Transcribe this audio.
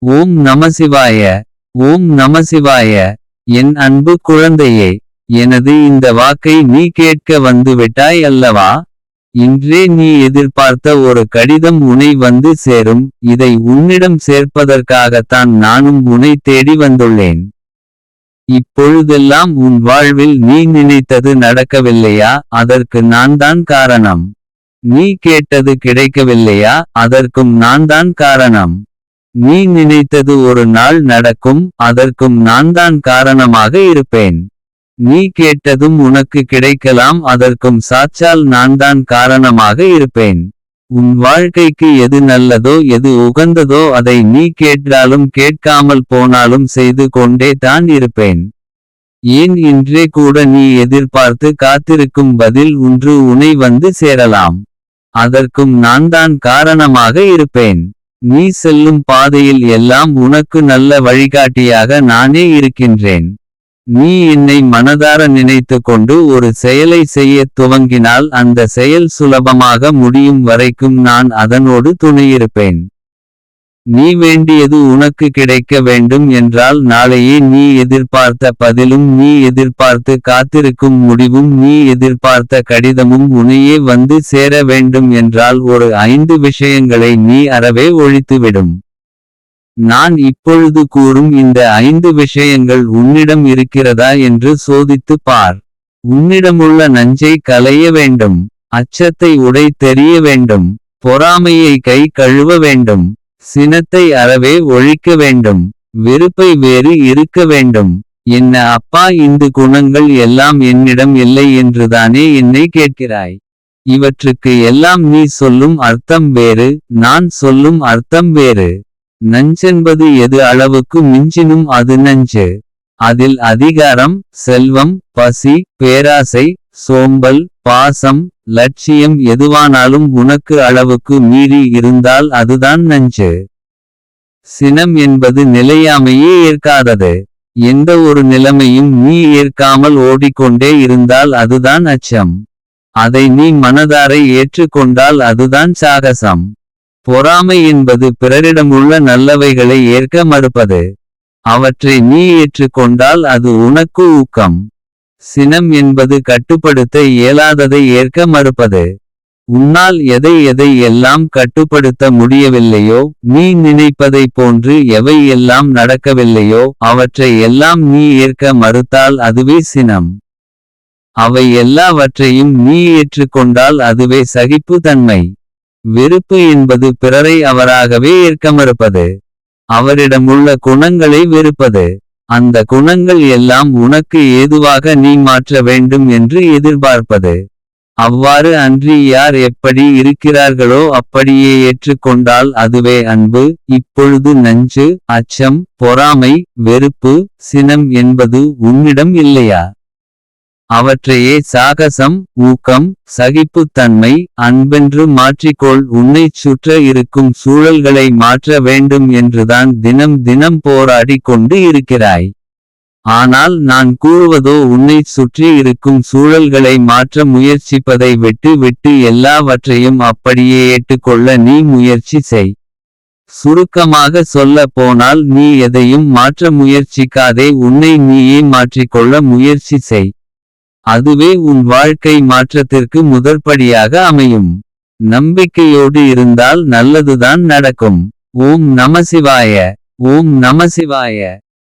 ஓம் நமசிவாய. ஓம் நமசிவாய. என் அன்பு குழந்தையே, எனது இந்த வாக்கை நீ கேட்க வந்துவிட்டாய் அல்லவா? இன்றே நீ எதிர்பார்த்த ஒரு கடிதம் உன்னை வந்து சேரும். இதை உன்னிடம் சேர்ப்பதற்காகத்தான் நானும் உன்னை தேடி வந்துள்ளேன். இப்பொழுதெல்லாம் உன் வாழ்வில் நீ நினைத்தது நடக்கவில்லையா? அதற்கு நான்தான் காரணம். நீ கேட்டது கிடைக்கவில்லையா? அதற்கும் நான்தான் காரணம். நீ நினைத்தது ஒரு நாள் நடக்கும். அதற்கும் நான்தான் காரணமாக இருப்பேன். நீ கேட்டதும் உனக்கு கிடைக்கலாம். அதற்கும் சாட்சால் நான்தான் காரணமாக இருப்பேன். உன் வாழ்க்கைக்கு எது நல்லதோ எது உகந்ததோ அதை நீ கேட்டாலும் கேட்காமல் போனாலும் செய்து கொண்டே தான் இருப்பேன். ஏன் இன்றே கூட நீ எதிர்பார்த்து காத்திருக்கும் பதில் ஒன்று உன்னை வந்து சேரலாம். அதற்கும் நான்தான் காரணமாக இருப்பேன். நீ செல்லும் பாதையில் எல்லாம் உனக்கு நல்ல வழிகாட்டியாக நானே இருக்கின்றேன். நீ என்னை மனதார நினைத்து கொண்டு ஒரு செயலை செய்யத் துவங்கினால் அந்த செயல் சுலபமாக முடியும் வரைக்கும் நான் அதனோடு துணையிருப்பேன். நீ வேண்டியது உனக்கு கிடைக்க வேண்டும் என்றால் நாளையே நீ எதிர்பார்த்த பதிலும் நீ எதிர்பார்த்து காத்திருக்கும் முடிவும் நீ எதிர்பார்த்த கடிதமும் உன்னையே வந்து சேர வேண்டும் என்றால் ஒரு 5 விஷயங்களை நீ அறவே ஒழித்துவிடும். நான் இப்பொழுது கூறும் இந்த 5 விஷயங்கள் உன்னிடம் இருக்கிறதா என்று சோதித்து பார். உன்னிடமுள்ள நஞ்சை களைய வேண்டும். அச்சத்தை உடை தெரிய வேண்டும். பொறாமையை கை கழுவ வேண்டும். சினத்தை அறவே ஒழிக்க வேண்டும். வெறுப்பை வேறு இருக்க வேண்டும். என்ன அப்பா, இந்த குணங்கள் எல்லாம் என்னிடம் இல்லை என்றுதானே என்னை கேட்கிறாய்? இவற்றுக்கு எல்லாம் நீ சொல்லும் அர்த்தம் வேறு, நான் சொல்லும் அர்த்தம் வேறு. நஞ்சென்பது எது அளவுக்கு மிஞ்சினும் அது நஞ்சு. அதில் அதிகாரம், செல்வம், பசி, பேராசை, சோம்பல், பாசம், லட்சியம் எதுவானாலும் உனக்கு அளவுக்கு மீறி இருந்தால் அதுதான் நஞ்சு. சினம் என்பது நிலையாமையே ஏற்காதது. எந்த ஒரு நிலைமையும் நீ ஏற்காமல் ஓடிக்கொண்டே இருந்தால் அதுதான் அச்சம். அதை நீ மனதார ஏற்றுக்கொண்டால் அதுதான் சாகசம். பொறாமை என்பது பிறரிடமுள்ள நல்லவைகளை ஏற்க மறுப்பது. அவற்றை நீ ஏற்றுக்கொண்டால் அது உனக்கு ஊக்கம். சினம் என்பது கட்டுப்படுத்த இயலாததை ஏற்க மறுப்பது. உன்னால் எதை எல்லாம் கட்டுப்படுத்த முடியவில்லையோ, நீ நினைப்பதை போன்று எவை எல்லாம் நடக்கவில்லையோ அவற்றை எல்லாம் நீ ஏற்க மறுத்தால் அதுவே சினம். அவை எல்லாவற்றையும் நீ ஏற்றுக்கொண்டால் அதுவே சகிப்பு தன்மை. வெறுப்பு என்பது பிறரை அவராகவே ஏற்க மறுப்பது. அவரிடமுள்ள குணங்களை வெறுப்பது. அந்த குணங்கள் எல்லாம் உனக்கு ஏதுவாக நீ மாற்ற வேண்டும் என்று எதிர்பார்ப்பது. அவ்வாறு அன்றி யார் எப்படி இருக்கிறார்களோ அப்படியே ஏற்றுக்கொண்டால் அதுவே அன்பு. இப்பொழுது நஞ்சு, அச்சம், பொறாமை, வெறுப்பு, சினம் என்பது உன்னிடம் இல்லையா? அவற்றையே சாகசம், ஊக்கம், சகிப்புத்தன்மை, அன்பென்று மாற்றிக்கொள். உன்னைச் சுற்ற இருக்கும் சூழல்களை மாற்ற வேண்டும் என்றுதான் தினம் தினம் போராடி கொண்டு இருக்கிறாய். ஆனால் நான் கூறுவதோ உன்னைச் சுற்றி இருக்கும் சூழல்களை மாற்ற முயற்சிப்பதை விட்டு விட்டு எல்லாவற்றையும் அப்படியே ஏற்றுக்கொள்ள நீ முயற்சி செய். சுருக்கமாக சொல்ல போனால் நீ எதையும் மாற்ற முயற்சிக்காதே, உன்னை நீயே மாற்றிக்கொள்ள முயற்சி செய். அதுவே உன் வாழ்க்கை மாற்றத்திற்கு முதற்படியாக அமையும். நம்பிக்கையோடு இருந்தால் நல்லதுதான் நடக்கும். ஓம் நமசிவாய. ஓம் நமசிவாய.